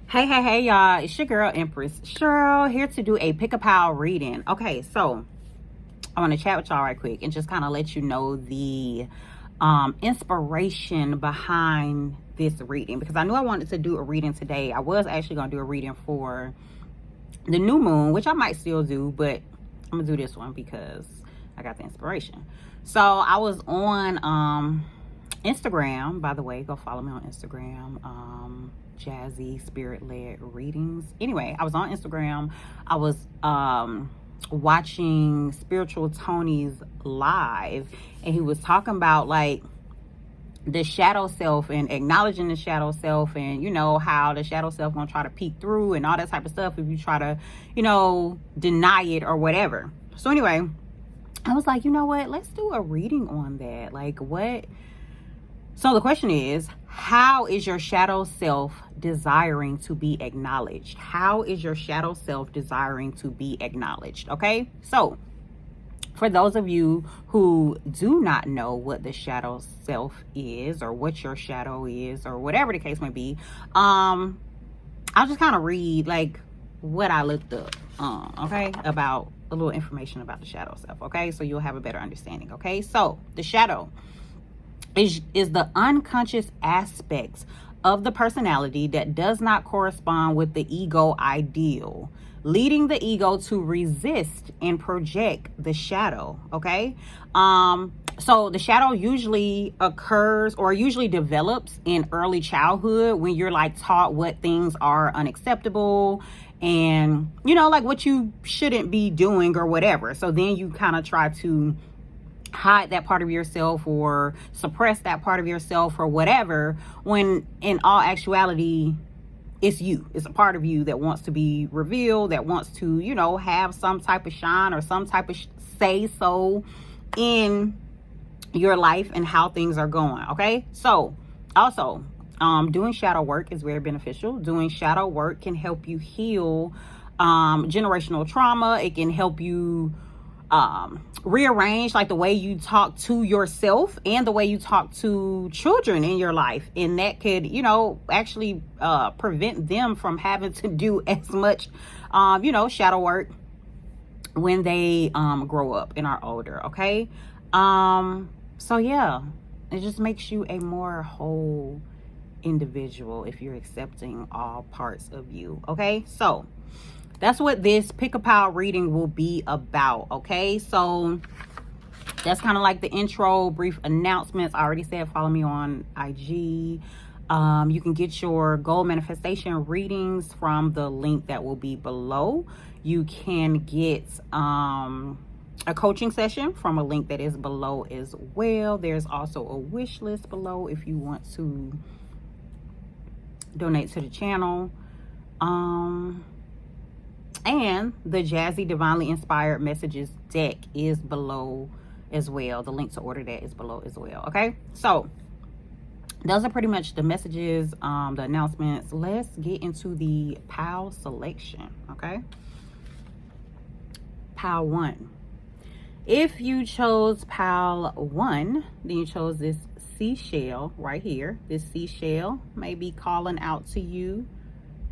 Hey, y'all. It's your girl, Empress Cheryl, here to do a pick-a-pal reading. Okay, so I want to chat with y'all right quick and just kind of let you know the inspiration behind this reading, because I knew I wanted to do a reading today. I was actually going to do a reading for the new moon, which I might still do, but I'm going to do this one because I got the inspiration. So I was on Instagram. By the way, go follow me on Instagram. Jazzy Spirit Led Readings. Anyway, I was on Instagram. I was watching Spiritual Tony's live, and he was talking about like the shadow self and acknowledging the shadow self, and you know how the shadow self gonna try to peek through and all that type of stuff if you try to, you know, deny it or whatever. So anyway, I was like, you know what, let's do a reading on that. Like, what? So the question is, how is your shadow self desiring to be acknowledged? How is your shadow self desiring to be acknowledged? Okay, so for those of you who do not know what the shadow self is, or what your shadow is, or whatever the case may be, I'll just kind of read like what I looked up, okay, about a little information about the shadow self. Okay, so you'll have a better understanding. Okay, so the shadow is the unconscious aspects of the personality that does not correspond with the ego ideal, leading the ego to resist and project the shadow. Okay, so the shadow usually occurs or usually develops in early childhood, when you're like taught what things are unacceptable and, you know, like what you shouldn't be doing or whatever. So then you kind of try to hide that part of yourself or suppress that part of yourself or whatever, when in all actuality it's you. It's a part of you that wants to be revealed, that wants to, you know, have some type of shine or some type of say so in your life and how things are going. Okay, so also doing shadow work is very beneficial. Doing shadow work can help you heal generational trauma. It can help you rearrange like the way you talk to yourself and the way you talk to children in your life, and that could, you know, actually prevent them from having to do as much you know, shadow work when they grow up and are older. Okay, so yeah, it just makes you a more whole individual if you're accepting all parts of you. Okay, so that's what this pick-a-pal reading will be about. Okay, so that's kind of like the intro, brief announcements. I already said follow me on IG. You can get your goal manifestation readings from the link that will be below. You can get a coaching session from a link that is below as well. There's also a wish list below if you want to donate to the channel. And the Jazzy Divinely Inspired Messages deck is below as well. The link to order that is below as well. Okay, so those are pretty much the messages, the announcements. Let's get into the pal selection. Okay, pal 1. If you chose pal 1, then you chose this seashell right here. This seashell may be calling out to you.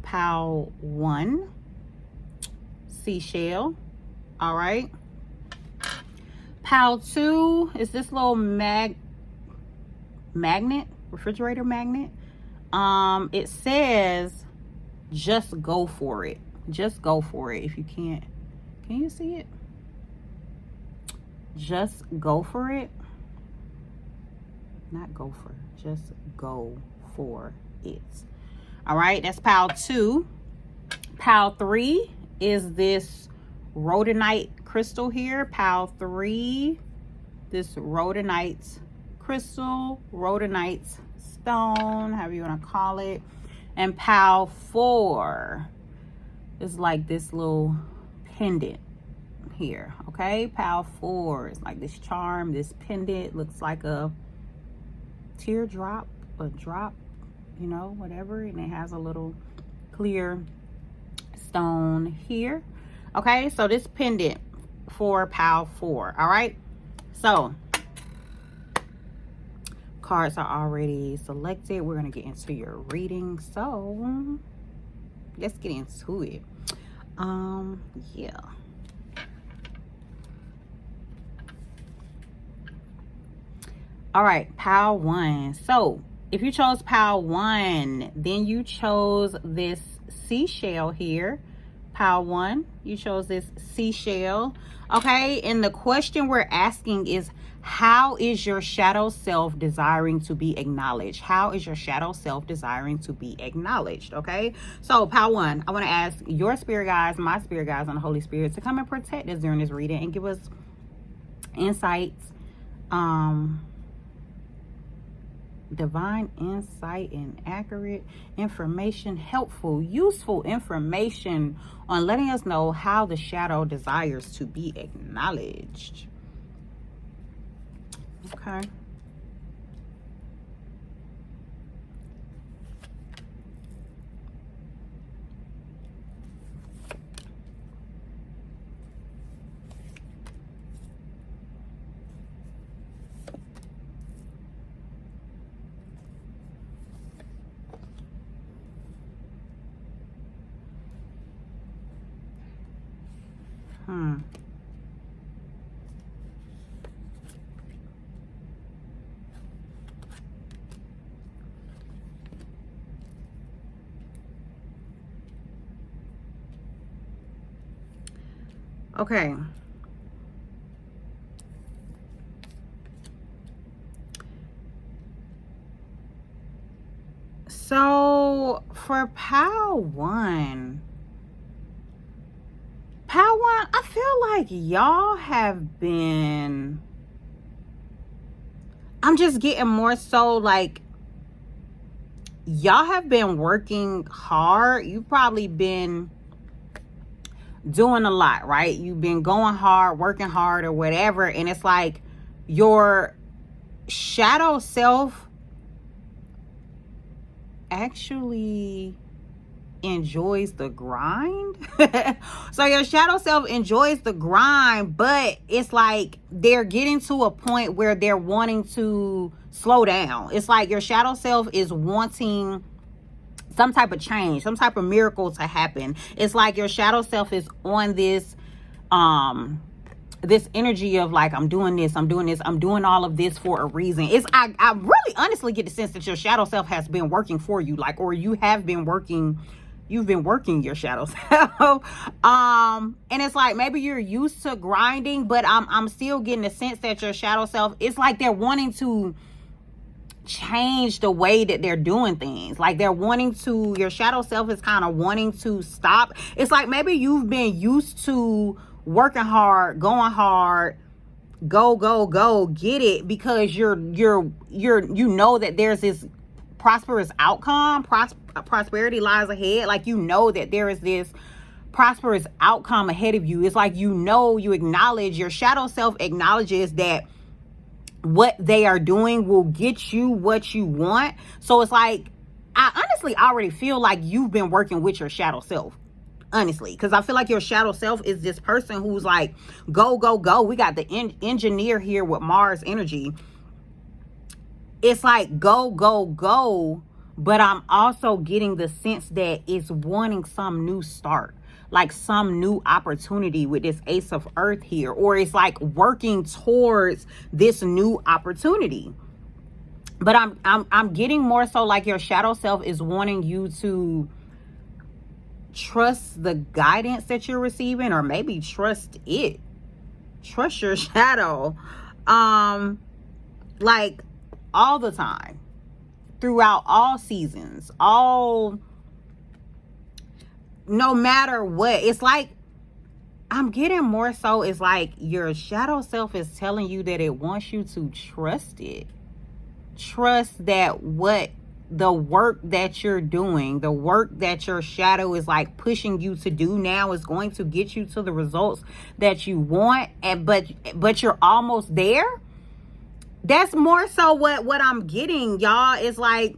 Pal 1. Seashell. All right, pal 2 is this little magnet, refrigerator magnet. It says just go for it. Just go for it. If you can you see it? Just go for it. Not gopher, just go for it. All right, that's pal 2. Pal 3 is this rhodonite crystal here. Pal 3, this rhodonite crystal, rhodonite stone, however you want to call it. And pal 4 is like this little pendant here. Okay, pal 4 is like this charm, this pendant, looks like a teardrop, a drop, you know, whatever, and it has a little clear stone here. Okay, so this pendant for pal 4. All right, so cards are already selected. We're going to get into your reading. So let's get into it. Yeah. All right, pile 1. So if you chose pile 1, then you chose this seashell here. Pile 1, you chose this seashell. Okay, and the question we're asking is, how is your shadow self desiring to be acknowledged? How is your shadow self desiring to be acknowledged? Okay, so pile 1, I want to ask your spirit guides, my spirit guides, and the Holy Spirit to come and protect us during this reading and give us insights, divine insight and accurate information, helpful, useful information on letting us know how the shadow desires to be acknowledged. Okay. Okay. So for pile 1, I feel like y'all have been, I'm just getting more so like y'all have been working hard. You've probably been doing a lot, right? You've been going hard, working hard, or whatever, and it's like your shadow self actually enjoys the grind. So your shadow self enjoys the grind, but it's like they're getting to a point where they're wanting to slow down. It's like your shadow self is wanting some type of change, some type of miracle to happen. It's like your shadow self is on this this energy of like, I'm doing this, I'm doing all of this for a reason. I really honestly get the sense that your shadow self has been working for you, like, or you've been working your shadow self. And it's like maybe you're used to grinding, but I'm still getting the sense that your shadow self, it's like they're wanting to change the way that they're doing things. Like your shadow self is kind of wanting to stop. It's like maybe you've been used to working hard, going hard, go, get it, because you know that there's this prosperous outcome, prosperity lies ahead. Like, you know that there is this prosperous outcome ahead of you. It's like, you acknowledge, your shadow self acknowledges that what they are doing will get you what you want. So it's like, I honestly already feel like you've been working with your shadow self, honestly, because I feel like your shadow self is this person who's like, go. We got the engineer here with Mars energy. It's like go, but I'm also getting the sense that it's wanting some new start, like some new opportunity with this Ace of Earth here, or it's like working towards this new opportunity. But I'm getting more so like your shadow self is wanting you to trust the guidance that you're receiving, or maybe trust your shadow, like all the time, throughout all seasons, no matter what. It's like I'm getting more so, it's like your shadow self is telling you that it wants you to trust it. Trust that the work that you're doing, the work that your shadow is like pushing you to do now, is going to get you to the results that you want, but you're almost there. That's more so what I'm getting, y'all. Is like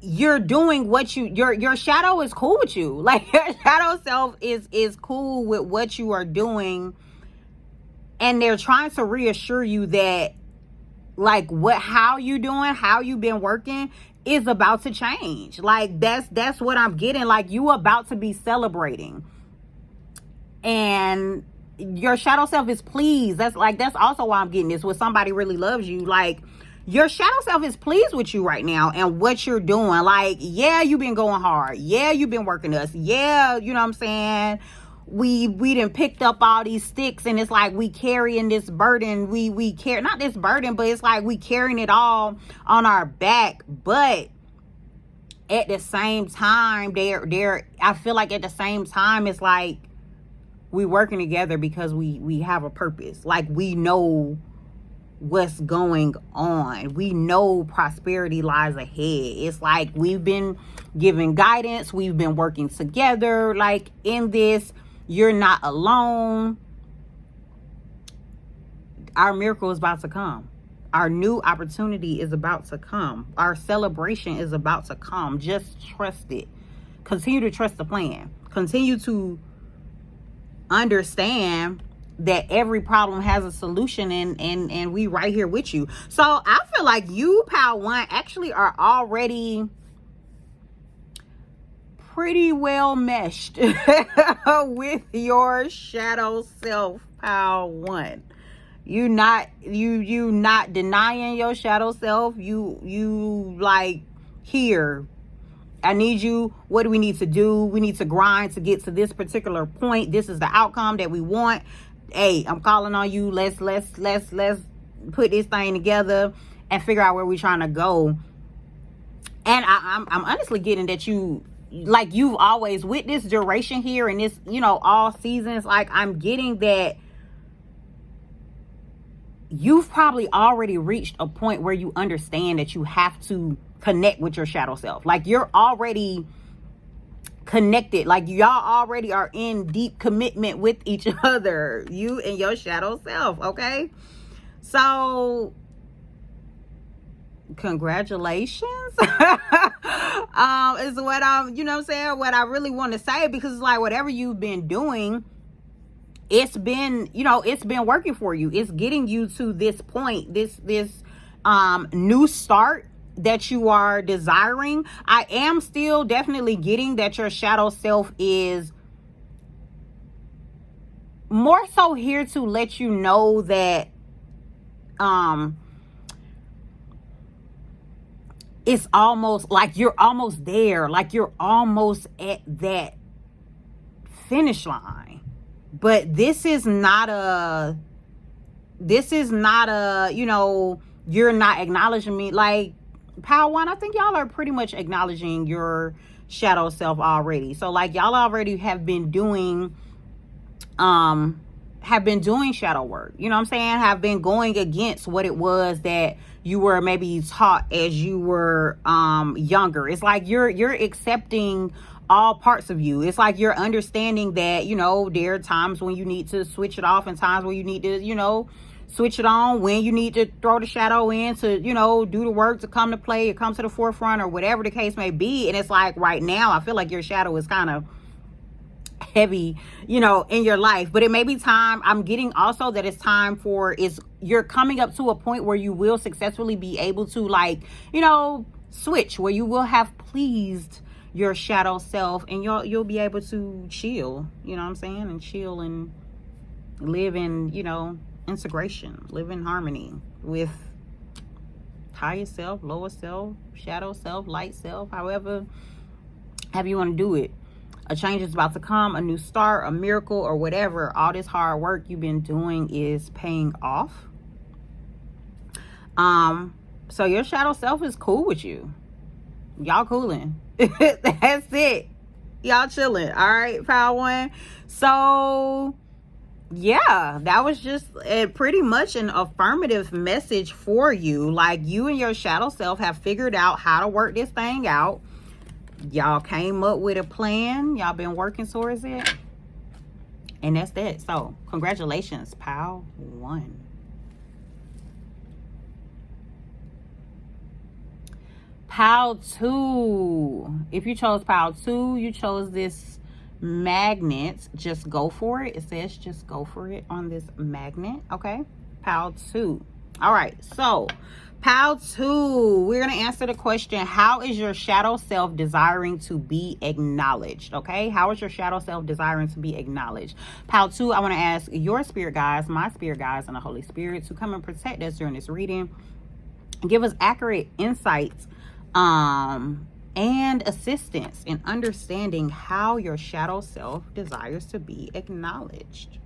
you're doing what your shadow is cool with you. Like, your shadow self is cool with what you are doing, and they're trying to reassure you that, like, how you doing, how you been working is about to change. Like that's what I'm getting. Like you about to be celebrating, and your shadow self is pleased. That's also why I'm getting this. When somebody really loves you, like your shadow self is pleased with you right now and what you're doing. Like, yeah, you've been going hard. Yeah, you've been working us. Yeah, you know what I'm saying? We done picked up all these sticks, and it's like we carrying this burden. We carry, not this burden, but it's like we carrying it all on our back. But at the same time, I feel like at the same time, it's like we working together because we have a purpose. Like we know what's going on. We know prosperity lies ahead. It's like we've been giving guidance. We've been working together. Like in this, you're not alone. Our miracle is about to come. Our new opportunity is about to come. Our celebration is about to come. Just trust it. Continue to trust the plan. Continue to understand that every problem has a solution, and we right here with you. So I feel like you, Pile 1, actually are already pretty well meshed with your shadow self, Pile 1. You not denying your shadow self. You like, here, I need you. What do we need to do? We need to grind to get to this particular point. This is the outcome that we want. Hey, I'm calling on you. Let's put this thing together and figure out where we're trying to go. And I'm honestly getting that you've always, with this duration here and this, all seasons, like I'm getting that you've probably already reached a point where you understand that you have to connect with your shadow self. Like you're already connected. Like y'all already are in deep commitment with each other, you and your shadow self. Okay, so congratulations is what I'm, what I really want to say, because it's like whatever you've been doing, it's been working for you. It's getting you to this point, this new start that you are desiring. I am still definitely getting that your shadow self is more so here to let you know that it's almost like you're almost there, like you're almost at that finish line. But this is not a you're not acknowledging me. Like, Power 1, I think y'all are pretty much acknowledging your shadow self already. So like y'all already have been doing shadow work. You know what I'm saying? Have been going against what it was that you were maybe taught as you were younger. It's like you're accepting all parts of you. It's like you're understanding that, there are times when you need to switch it off and times when you need to, switch it on, when you need to throw the shadow in to, do the work to come to play or come to the forefront or whatever the case may be. And it's like right now, I feel like your shadow is kind of heavy, in your life. But it may be time. I'm getting also that it's time for, you're coming up to a point where you will successfully be able to switch, where you will have pleased your shadow self and you'll be able to chill, and chill and live in, integration, live in harmony with higher self, lower self, shadow self, light self, however you want to do it. A change is about to come, a new start, a miracle, or whatever. All this hard work you've been doing is paying off. So your shadow self is cool with you. Y'all cooling. That's it. Y'all chilling. All right, Power 1. So yeah, that was just pretty much an affirmative message for you. Like, you and your shadow self have figured out how to work this thing out. Y'all came up with a plan. Y'all been working towards it. And that's that. So congratulations, Pile 1. Pile 2. If you chose Pile 2, you chose this magnet. Just go for it. It says just go for it on this magnet. Okay. Pile 2. All right, so pile 2, we're going to answer the question, how is your shadow self desiring to be acknowledged? Okay, how is your shadow self desiring to be acknowledged? Pile 2, I want to ask your spirit guides, my spirit guides, and the Holy Spirit to come and protect us during this reading. Give us accurate insights and assistance in understanding how your shadow self desires to be acknowledged.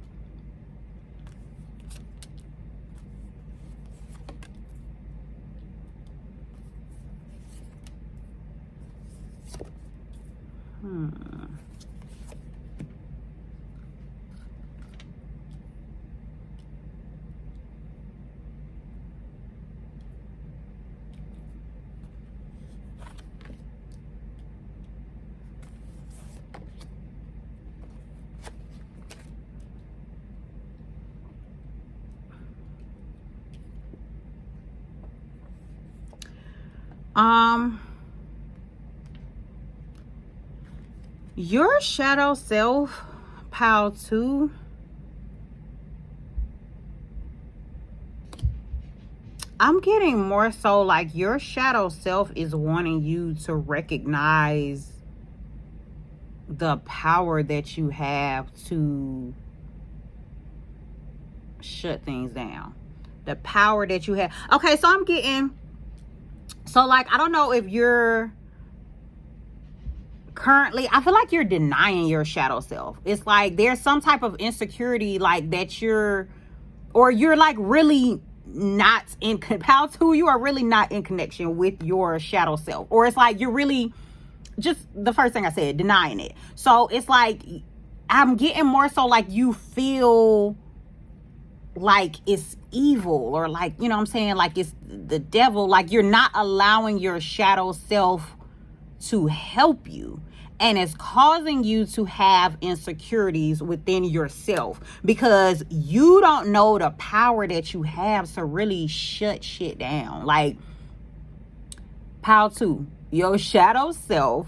Your shadow self, pile 2, I'm getting more so like your shadow self is wanting you to recognize the power that you have to shut things down. The power that you have. Okay, so I'm getting, so like, I don't know if you're currently, I feel like you're denying your shadow self. It's like there's some type of insecurity like that you're like really not in, pile 2, you are really not in connection with your shadow self. Or it's like you're really, just the first thing I said, denying it. So it's like I'm getting more so like you feel like it's evil, or like, you know what I'm saying, like it's the devil, like you're not allowing your shadow self to help you, and it's causing you to have insecurities within yourself because you don't know the power that you have to really shut shit down. Like pile 2, your shadow self,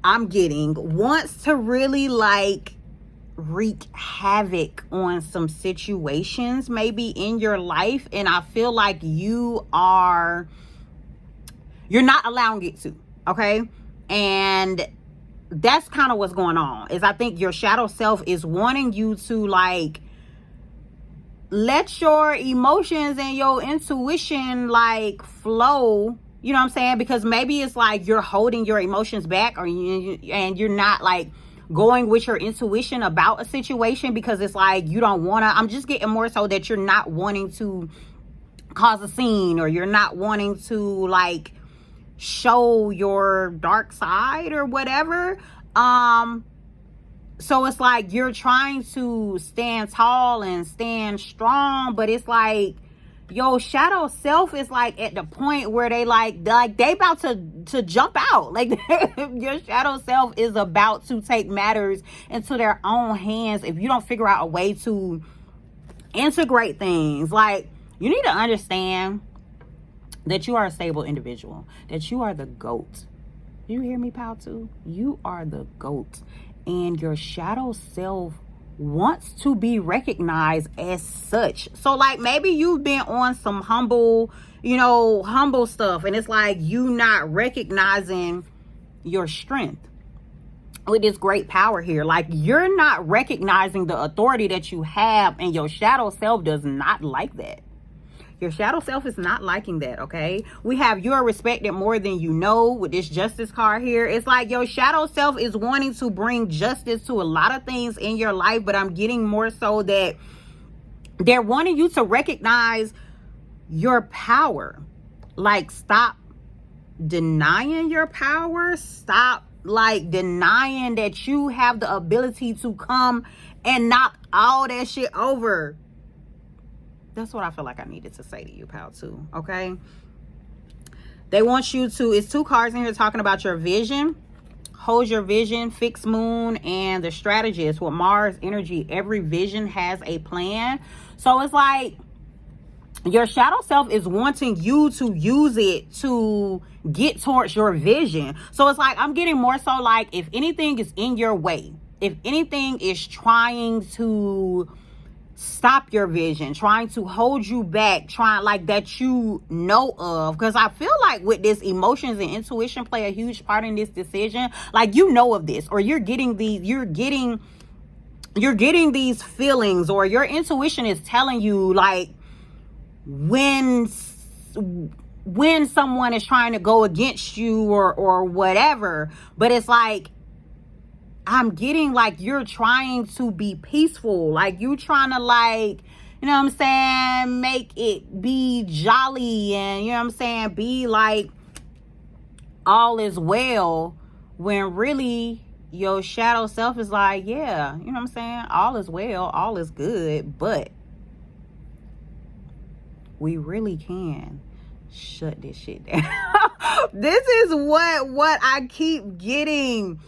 I'm getting, wants to really like wreak havoc on some situations maybe in your life, and I feel like you're not allowing it to. Okay, and that's kind of what's going on. Is I think your shadow self is wanting you to like let your emotions and your intuition like flow, you know what I'm saying? Because maybe it's like you're holding your emotions back, or and you're not like going with your intuition about a situation because it's like you don't want to. I'm just getting more so that you're not wanting to cause a scene, or you're not wanting to like show your dark side or whatever. So it's like you're trying to stand tall and stand strong, but it's like your shadow self is like at the point where they about to jump out. Like your shadow self is about to take matters into their own hands if you don't figure out a way to integrate things. Like, you need to understand that you are a stable individual, that you are the GOAT. You hear me, pal, too? You are the GOAT, and your shadow self wants to be recognized as such. So like maybe you've been on some humble stuff, and it's like you not recognizing your strength with this great power here. Like you're not recognizing the authority that you have, and your shadow self does not like that. Your shadow self is not liking that, okay? We have you are respected more than you know with this justice card here. It's like your shadow self is wanting to bring justice to a lot of things in your life, but I'm getting more so that they're wanting you to recognize your power. Like, stop denying your power. Stop, like, denying that you have the ability to come and knock all that shit over. That's what I feel like I needed to say to you, pal, too. Okay? They want you to, it's 2 cards in here talking about your vision. Hold your vision, fixed moon, and the strategist with Mars energy. Every vision has a plan. So it's like your shadow self is wanting you to use it to get towards your vision. So it's like I'm getting more so like if anything is in your way, if anything is trying to stop your vision, trying to hold you back, trying like that you know of. Because I feel like with this, emotions and intuition play a huge part in this decision. Like, you know of this, or you're getting these feelings, or your intuition is telling you like when someone is trying to go against you or whatever. But it's like, I'm getting like you're trying to be peaceful, like you trying to, like, you know what I'm saying, make it be jolly, and, you know what I'm saying, be like all is well, when really your shadow self is like, yeah, you know what I'm saying, all is well, all is good, but we really can shut this shit down. This is what I keep getting.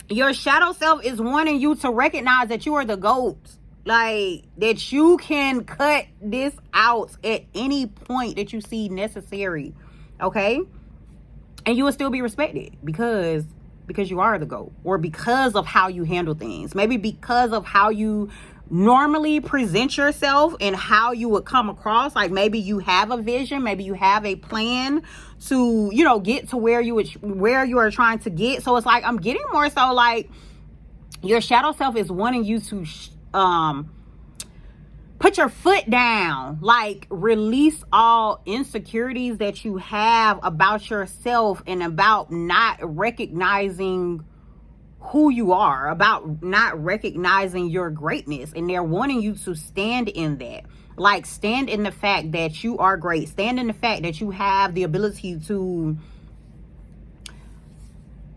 Your shadow self is wanting you to recognize that you are the GOAT. Like, that you can cut this out at any point that you see necessary. Okay? And you will still be respected because you are the GOAT, or because of how you handle things. Maybe because of how you normally present yourself and how you would come across. Like, maybe you have a vision, maybe you have a plan to, you know, get to where you are trying to get. So it's like, I'm getting more so like your shadow self is wanting you to put your foot down, like release all insecurities that you have about yourself and about not recognizing who you are, about not recognizing your greatness. And they're wanting you to stand in that. Like, stand in the fact that you are great. Stand in the fact that you have the ability to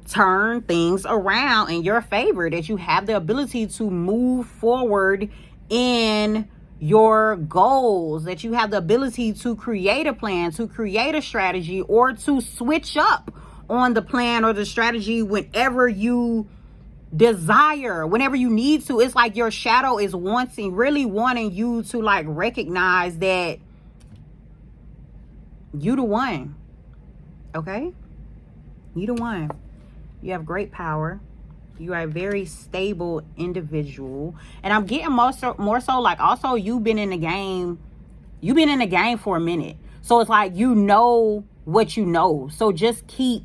turn things around in your favor, that you have the ability to move forward in your goals, that you have the ability to create a plan, to create a strategy, or to switch up on the plan or the strategy whenever you desire, whenever you need to. It's like your shadow is really wanting you to like recognize that you the one. Okay? You the one. You have great power. You are a very stable individual. And I'm getting more so like, also, you've been in the game for a minute. So it's like, you know what you know. So just keep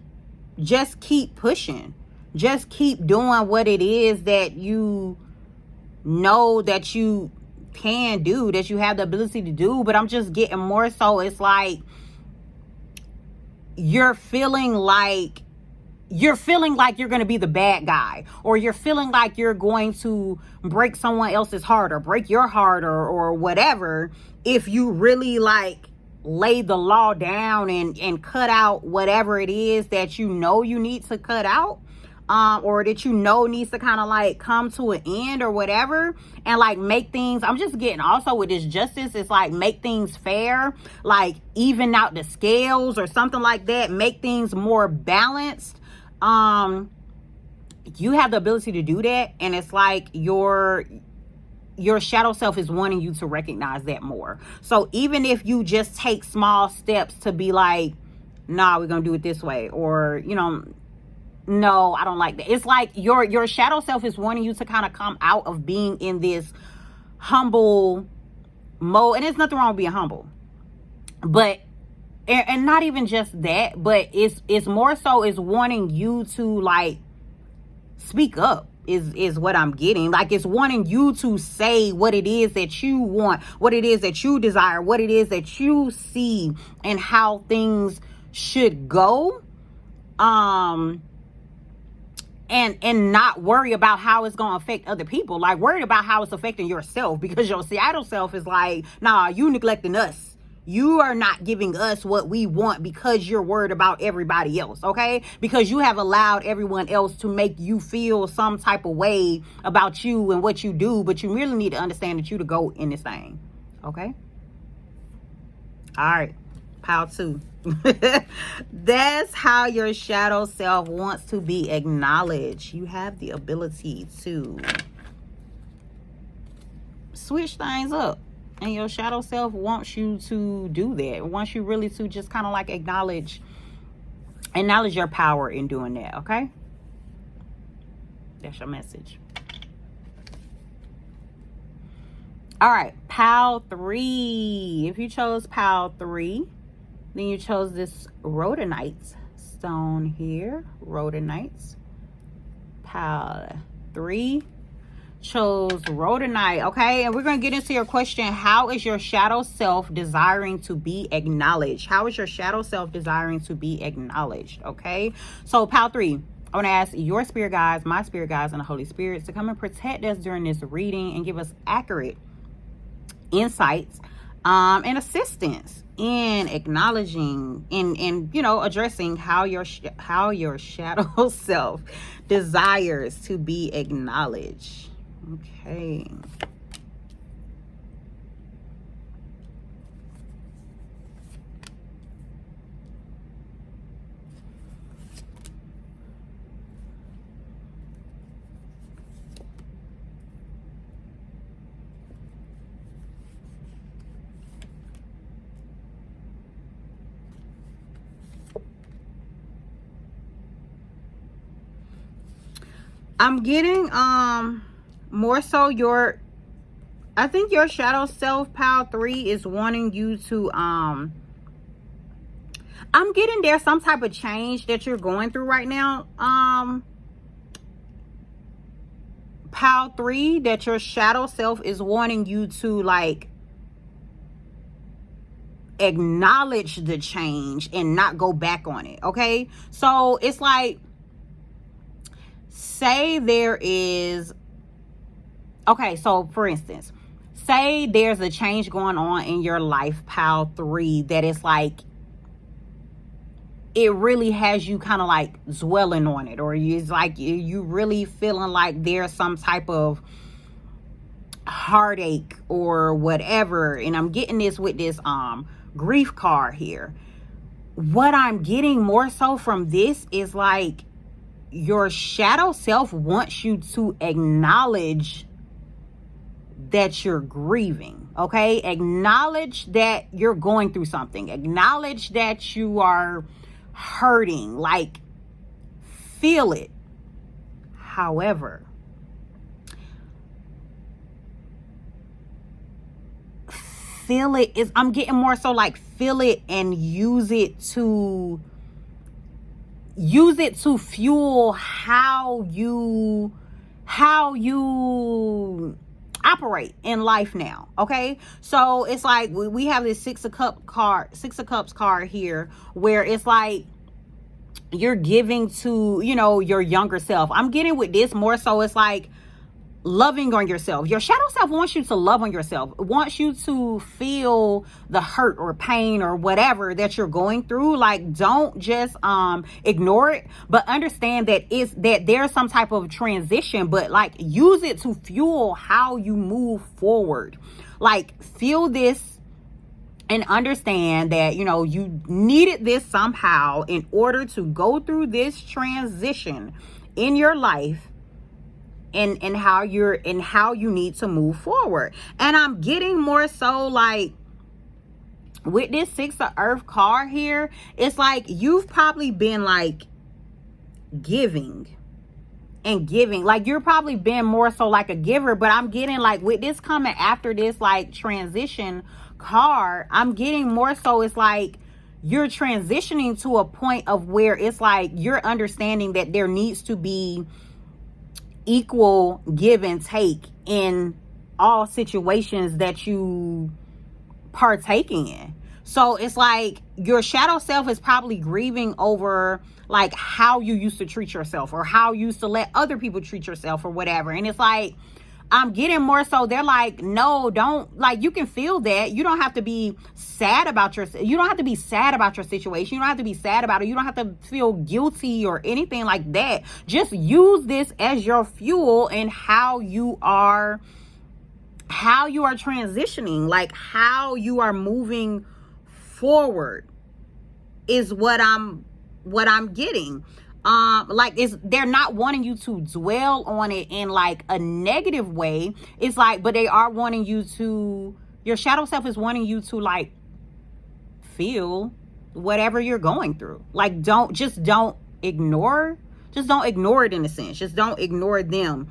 pushing. Just keep doing what it is that you know that you can do, that you have the ability to do. But I'm just getting more so, it's like you're feeling like you're going to be the bad guy, or you're feeling like you're going to break someone else's heart, or break your heart, or whatever, if you really like lay the law down and cut out whatever it is that you know you need to cut out. Or that you know needs to kind of like come to an end or whatever, and like make things, I'm just getting also with this justice, it's like make things fair, like even out the scales or something like that, make things more balanced. You have the ability to do that, and it's like your shadow self is wanting you to recognize that more. So even if you just take small steps to be like, nah, we're gonna do it this way, or, you know, no, I don't like that. It's like your shadow self is wanting you to kind of come out of being in this humble mode. And there's nothing wrong with being humble, but, and not even just that, but it's more so is wanting you to like speak up is what I'm getting. Like, it's wanting you to say what it is that you want, what it is that you desire, what it is that you see, and how things should go. And not worry about how it's going to affect other people. Like, worried about how it's affecting yourself, because your Seattle self is like, nah, you neglecting us. You are not giving us what we want because you're worried about everybody else, okay? Because you have allowed everyone else to make you feel some type of way about you and what you do, but you really need to understand that you the GOAT in this thing, okay? All right, pile 2. That's how your shadow self wants to be acknowledged. You have the ability to switch things up, and your shadow self wants you to do that. It wants you really to just kind of like acknowledge your power in doing that. Okay, that's your message. All right, pile 3. If you chose pile 3, then you chose this rhodonite stone here. Rhodonite. Pile 3 chose rhodonite. Okay, and we're going to get into your question. How is your shadow self desiring to be acknowledged? How is your shadow self desiring to be acknowledged? Okay, so pile 3, I want to ask your spirit guides, my spirit guides, and the Holy Spirit to come and protect us during this reading and give us accurate insights and assistance in acknowledging and you know, addressing how your shadow self desires to be acknowledged. Okay. I'm getting more so I think your shadow self, pile 3, is wanting you to I'm getting there's some type of change that you're going through right now, pile 3, that your shadow self is wanting you to like acknowledge the change and not go back on it. Okay, so it's like, say there is, okay, so for instance, say there's a change going on in your life, pile 3, that is like, it really has you kind of like dwelling on it, or it's like you really feeling like there's some type of heartache or whatever. And I'm getting this with this grief card here. What I'm getting more so from this is like, your shadow self wants you to acknowledge that you're grieving. Okay, acknowledge that you're going through something, acknowledge that you are hurting, like feel it. However, feel it is, I'm getting more so like, feel it and use it to fuel how you operate in life now. Okay, so it's like we have this Six of Cups card here, where it's like you're giving to, you know, your younger self. I'm getting with this more so, it's like loving on yourself. Your shadow self wants you to love on yourself, wants you to feel the hurt or pain or whatever that you're going through. Like, don't just ignore it, but understand that there's some type of transition, but like use it to fuel how you move forward. Like, feel this and understand that, you know, you needed this somehow in order to go through this transition in your life, and how you need to move forward. And I'm getting more so like, with this Six of Earth card here, it's like you've probably been like giving, like you're probably been more so like a giver. But I'm getting like, with this coming after this like transition card, I'm getting more so it's like you're transitioning to a point of where it's like you're understanding that there needs to be equal give and take in all situations that you partaking in. So it's like your shadow self is probably grieving over like how you used to treat yourself, or how you used to let other people treat yourself, or whatever. And it's like, I'm getting more so they're like, no, don't, like, you can feel that. You don't have to be sad about you don't have to be sad about your situation. You don't have to be sad about it. You don't have to feel guilty or anything like that. Just use this as your fuel in how you are transitioning, like how you are moving forward is what I'm getting. Like, they're not wanting you to dwell on it in like a negative way. It's like, but they are wanting you to, your shadow self is wanting you to like feel whatever you're going through. Like, don't ignore it in a sense. Just don't ignore them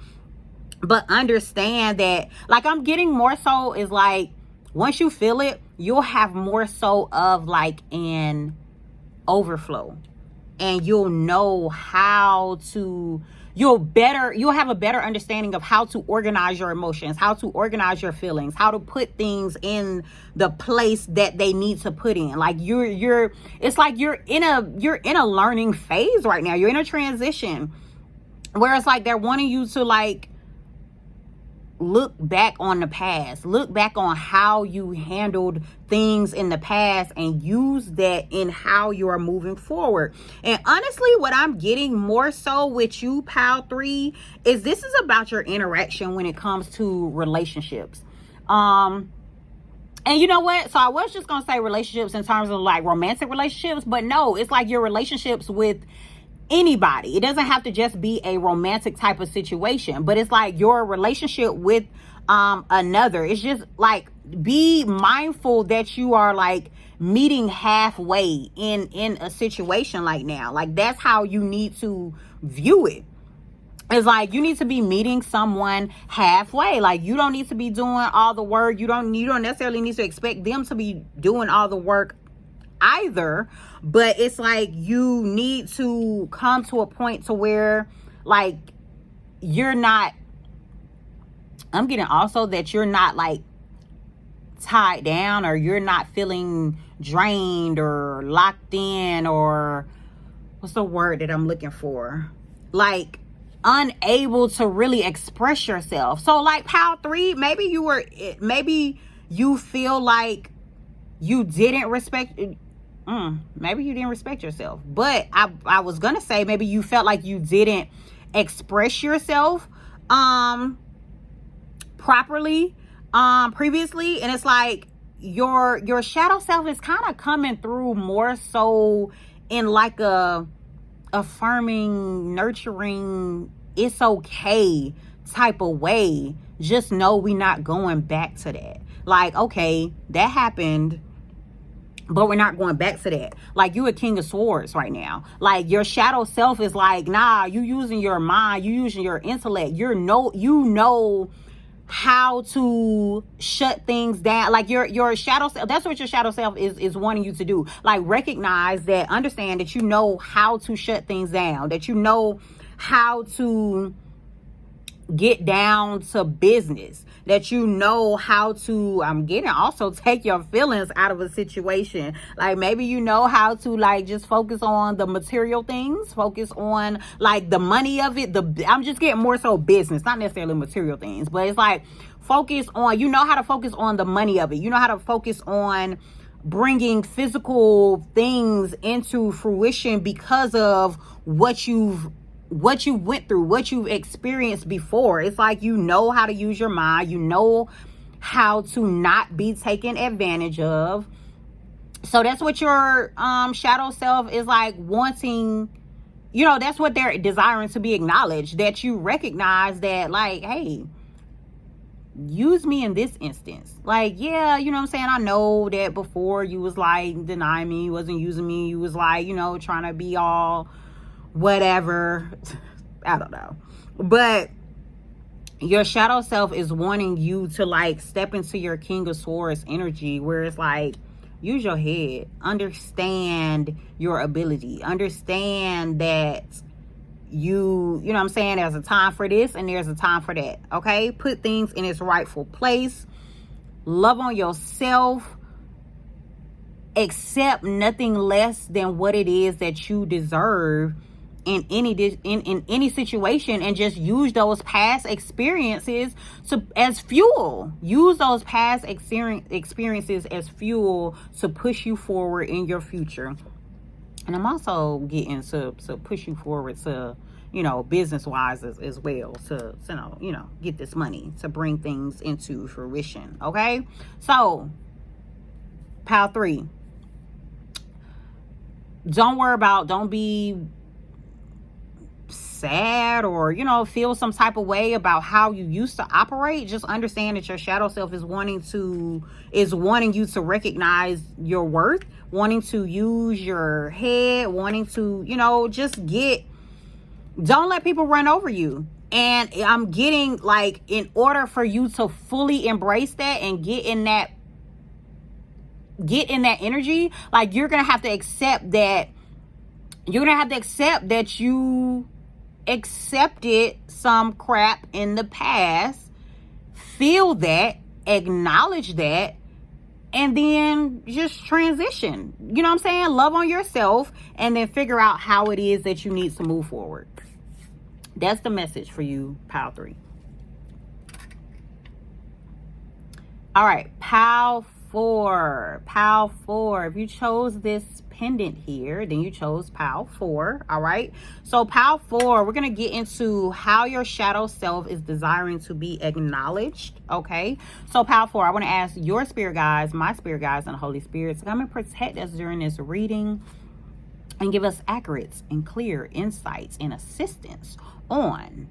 But understand that, like, I'm getting more so is like, once you feel it, you'll have more so of like an overflow, and you'll know how to, you'll have a better understanding of how to organize your emotions, how to organize your feelings, how to put things in the place that they need to put in. Like it's like you're in a learning phase right now. You're in a transition where it's like they're wanting you to like look back on the past, look back on how you handled things in the past, and use that in how you are moving forward. And honestly, what I'm getting more so with you, Pal 3, is this is about your interaction when it comes to relationships. And you know what? So I was just gonna say relationships in terms of like romantic relationships, but no, it's like your relationships with anybody. It doesn't have to just be a romantic type of situation, but it's like your relationship with another. It's just like, be mindful that you are like meeting halfway in a situation like now. Like, that's how you need to view it. It's like you need to be meeting someone halfway. Like, you don't need to be doing all the work. You don't necessarily need to expect them to be doing all the work either, but it's like you need to come to a point to where like you're not, I'm getting also that you're not like tied down, or you're not feeling drained or locked in, or what's the word that I'm looking for, like unable to really express yourself. So like Pal 3, maybe you feel like you didn't respect maybe you didn't respect yourself, but I was gonna say maybe you felt like you didn't express yourself properly previously, and it's like your shadow self is kind of coming through more so in like a affirming, nurturing, it's okay type of way. Just know we not going back to that. Like, okay, that happened, but we're not going back to that. Like, you a King of Swords right now. Like, your shadow self is like, nah, you using your mind, you using your intellect. You know how to shut things down. Like, your shadow self, that's what your shadow self is wanting you to do. Like, recognize that, understand that you know how to shut things down, that you know how to get down to business, that you know how to, I'm getting also take your feelings out of a situation. Like, maybe you know how to like just focus on the material things, focus on like the money of it. I'm just getting more so business, not necessarily material things, but it's like focus on, you know how to focus on the money of it. You know how to focus on bringing physical things into fruition because of what you went through, what you've experienced before. It's like, you know how to use your mind, you know how to not be taken advantage of. So that's what your shadow self is like wanting, you know, that's what they're desiring to be acknowledged, that you recognize that, like, hey, use me in this instance. Like, yeah, you know what I'm saying, I know that before you was like denying me, you wasn't using me, you was like, you know, trying to be all whatever, I don't know, but your shadow self is wanting you to like step into your King of Swords energy, where it's like, use your head, understand your ability, understand that you know what I'm saying, there's a time for this and there's a time for that. Okay, put things in its rightful place, love on yourself, accept nothing less than what it is that you deserve in any situation, and just use those past experiences as fuel. Use those past experiences as fuel to push you forward in your future. And I'm also getting to push you forward to, you know, business wise as well, to you know, get this money, to bring things into fruition. Okay, so Pal 3, don't be sad or, you know, feel some type of way about how you used to operate. Just understand that your shadow self is wanting you to recognize your worth, wanting to use your head, wanting to, you know, just don't let people run over you. And I'm getting like, in order for you to fully embrace that and get in that energy, like you're gonna have to accept that you accepted some crap in the past. Feel that, acknowledge that, and then just transition. You know what I'm saying? Love on yourself, and then figure out how it is that you need to move forward. That's the message for you, pile 3. All right, pile 4. Pile 4. If you chose this pendant here, then you chose pile 4. All right. So pile 4, we're going to get into how your shadow self is desiring to be acknowledged. Okay. So pile 4, I want to ask your spirit guides, my spirit guides, and the Holy Spirit to come and protect us during this reading and give us accurate and clear insights and assistance on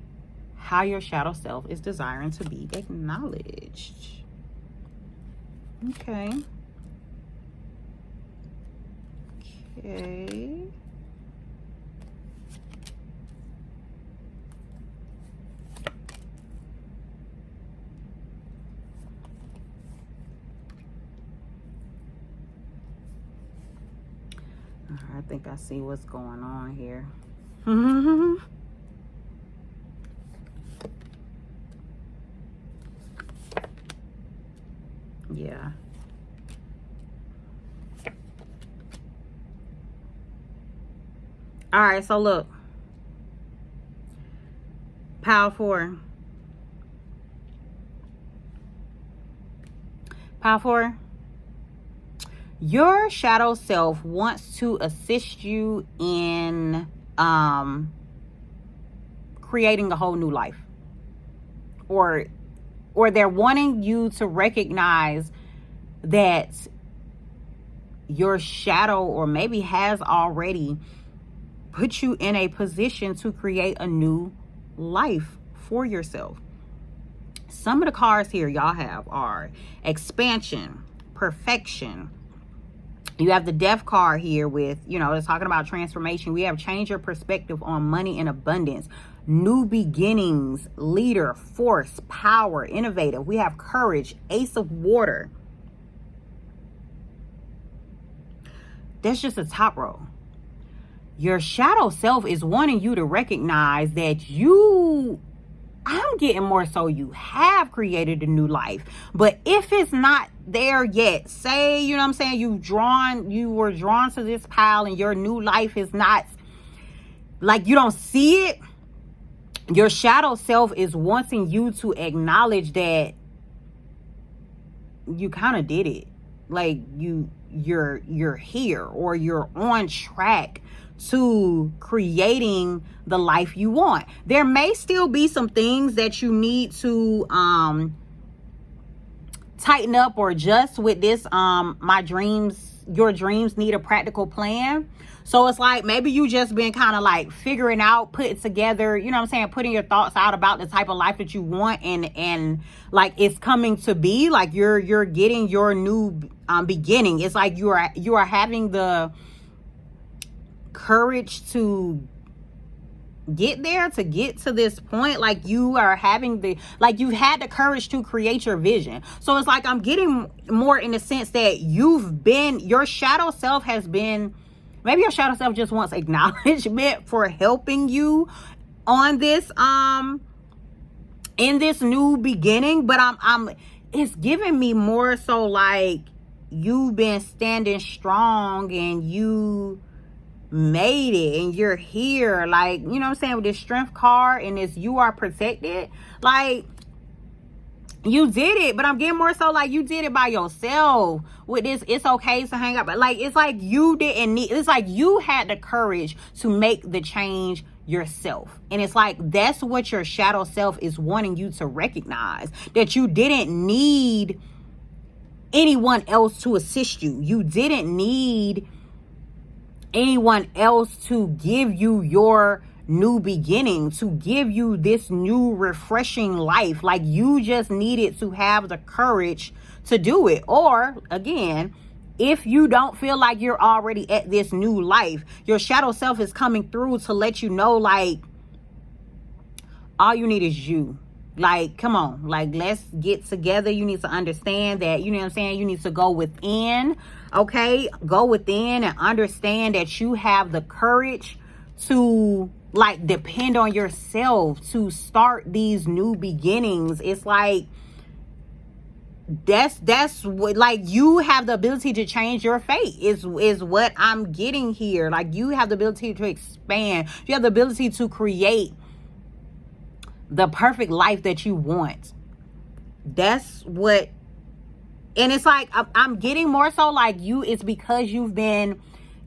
how your shadow self is desiring to be acknowledged. Okay. Okay. I think I see what's going on here. Yeah. All right, so look. Pile 4. Pile 4. Your shadow self wants to assist you in creating a whole new life. Or they're wanting you to recognize that your shadow, or maybe has already put you in a position to create a new life for yourself. Some of the cards here y'all have are expansion, perfection. You have the Death card here with, it's talking about transformation. We have change your perspective on money and abundance, new beginnings, leader, force, power, innovative. We have courage, Ace of Water. That's just a top row. Your shadow self is wanting you to recognize that I'm getting more so you have created a new life. But if it's not there yet, say, you were drawn to this pile and your new life is not, like, you don't see it. Your shadow self is wanting you to acknowledge that you kind of did it. Like you're here, or you're on track to creating the life you want. There may still be some things that you need to tighten up or adjust with this. Your dreams need a practical plan. So it's like, maybe you just been kind of like figuring out, putting together, putting your thoughts out about the type of life that you want, and like it's coming to be, like you're getting your new beginning. It's like you are having the courage to get there, to get to this point. Like you are having you've had the courage to create your vision. So it's like, I'm getting more in the sense that your shadow self has been, maybe your shadow self just wants acknowledgement for helping you on this, in this new beginning. But it's giving me more so like you've been standing strong and you made it and you're here, like, with this Strength card and this you are protected, like you did it. But I'm getting more so like you did it by yourself with this it's okay to hang up. But like, it's like you didn't need, it's like you had the courage to make the change yourself. And it's like, that's what your shadow self is wanting you to recognize, that you didn't need anyone else to assist you. You didn't need anyone else to give you your new beginning, to give you this new refreshing life. Like you just needed to have the courage to do it. Or again, if you don't feel like you're already at this new life, your shadow self is coming through to let you know, like, all you need is you. Like, come on, like, let's get together. You need to understand that, you know what I'm saying? You need to go within, okay? Go within and understand that you have the courage to, like, depend on yourself to start these new beginnings. It's like, that's what, like, you have the ability to change your fate is what I'm getting here. Like, you have the ability to expand. You have the ability to create the perfect life that you want. That's what, and it's like, I'm getting more so like it's because you've been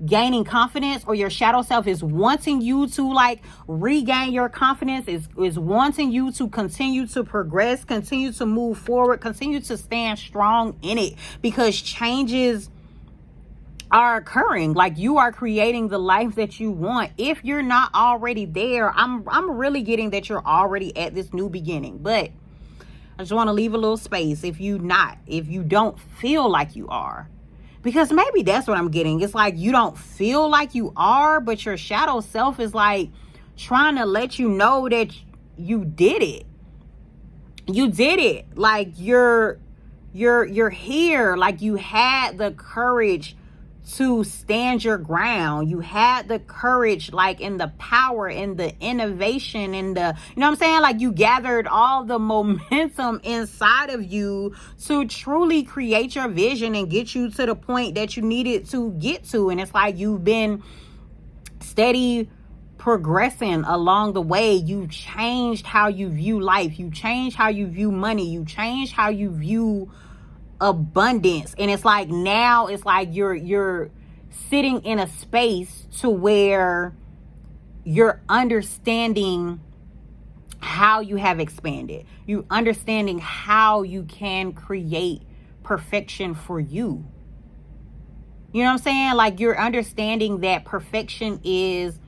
gaining confidence, or your shadow self is wanting you to, like, regain your confidence, is wanting you to continue to progress, continue to move forward, continue to stand strong in it, because changes are occurring. Like, you are creating the life that you want. If you're not already there, I'm really getting that you're already at this new beginning. But I just want to leave a little space if you don't feel like you are, because maybe that's what I'm getting. It's like you don't feel like you are, but your shadow self is like trying to let you know that you did it. You did it. Like, you're here. Like, you had the courage to stand your ground. You had the courage, like, in the power, in the innovation, in the, you know what I'm saying? Like, you gathered all the momentum inside of you to truly create your vision and get you to the point that you needed to get to. And it's like you've been steady progressing along the way. You changed how you view life. You changed how you view money. You changed how you view abundance. And it's like, now it's like you're sitting in a space to where you're understanding how you have expanded. You understanding how you can create perfection for you. You know what I'm saying? Like, you're understanding that perfection is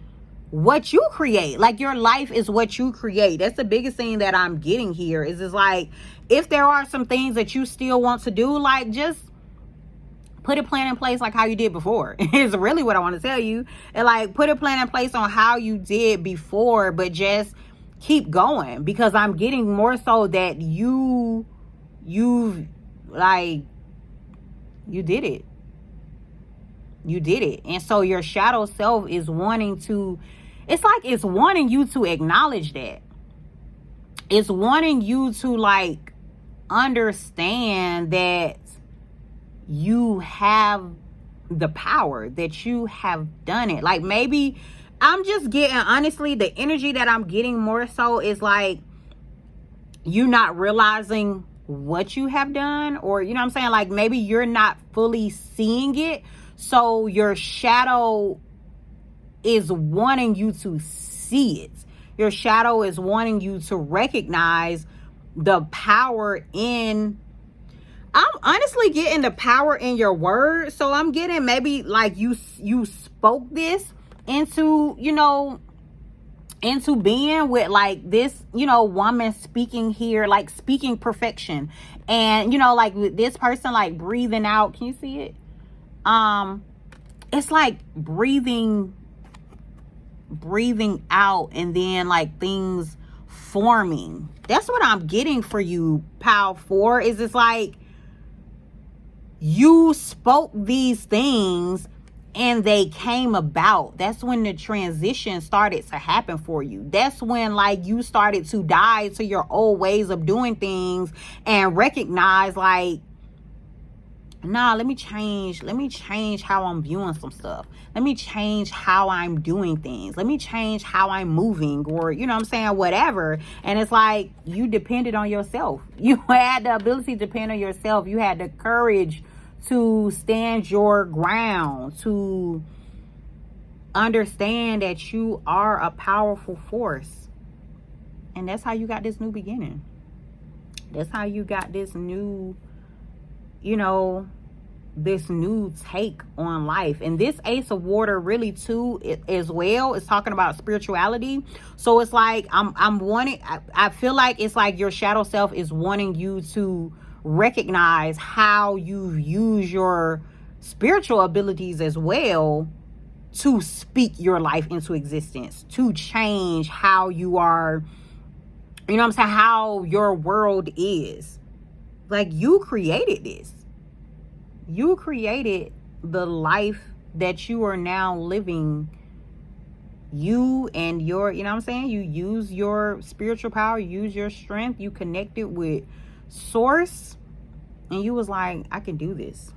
what you create. Like, your life is what you create. That's the biggest thing that I'm getting here. Is like, if there are some things that you still want to do, like, just put a plan in place like how you did before. Is really what I want to tell you. And, like, put a plan in place on how you did before, but just keep going, because I'm getting more so that you like, you did it. You did it. And so your shadow self is wanting to, it's like it's wanting you to acknowledge that. It's wanting you to, like, understand that you have the power, that you have done it. Like, maybe I'm just getting, honestly, the energy that I'm getting more so is like you not realizing what you have done, or, you know what I'm saying? Like, maybe you're not fully seeing it. So your shadow is wanting you to see it. Your shadow is wanting you to recognize the power in, I'm honestly getting the power in your words. So I'm getting maybe like you spoke this into, you know, into being with, like, this, you know, woman speaking here, like, speaking perfection. And, you know, like, with this person, like, breathing out. Can you see it? It's like breathing out, and then, like, things forming. That's what I'm getting for you, Pal 4. Is it's like you spoke these things and they came about. That's when the transition started to happen for you. That's when, like, you started to die to your old ways of doing things and recognize, like, nah, let me change how I'm viewing some stuff. Let me change how I'm doing things. Let me change how I'm moving, or, you know what I'm saying, whatever. And it's like you depended on yourself. You had the ability to depend on yourself. You had the courage to stand your ground, to understand that you are a powerful force. And that's how you got this new beginning. That's how you got this new, you know, this new take on life. And this Ace of Water really too, as well, is talking about spirituality. So it's like I'm wanting, I feel like it's like your shadow self is wanting you to recognize how you use your spiritual abilities as well to speak your life into existence, to change how you are You know what I'm saying? How your world is. Like, you created this. You created the life that you are now living. You and your, you know what I'm saying? You use your spiritual power, you use your strength, you connected with source, and you was like, I can do this.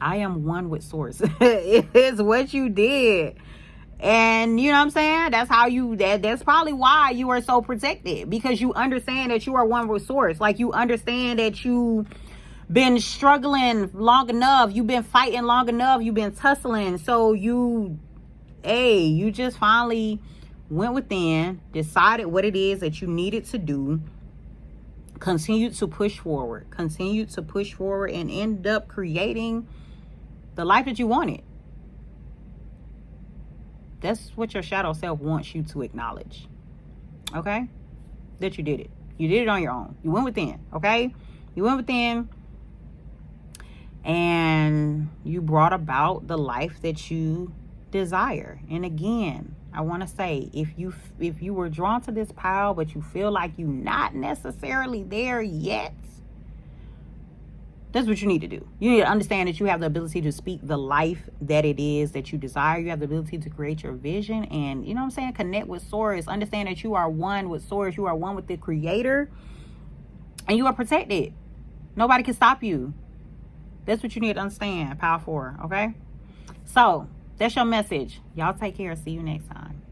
I am one with source. It is what you did. And you know what I'm saying? That's how you, that's probably why you are so protected, because you understand that you are one with source. Like, you understand that you been struggling long enough, you've been fighting long enough, you've been tussling. So you just finally went within, decided what it is that you needed to do, continued to push forward, and end up creating the life that you wanted. That's what your shadow self wants you to acknowledge. Okay? That you did it. You did it on your own. You went within. Okay? You went within, and you brought about the life that you desire. And again, I want to say, if you were drawn to this pile, but you feel like you're not necessarily there yet, that's what you need to do. You need to understand that you have the ability to speak the life that it is that you desire. You have the ability to create your vision, and you know what I'm saying, connect with source. Understand that you are one with source. You are one with the creator, and you are protected. Nobody can stop you. That's what you need to understand. Power 4. Okay? So, that's your message. Y'all take care. See you next time.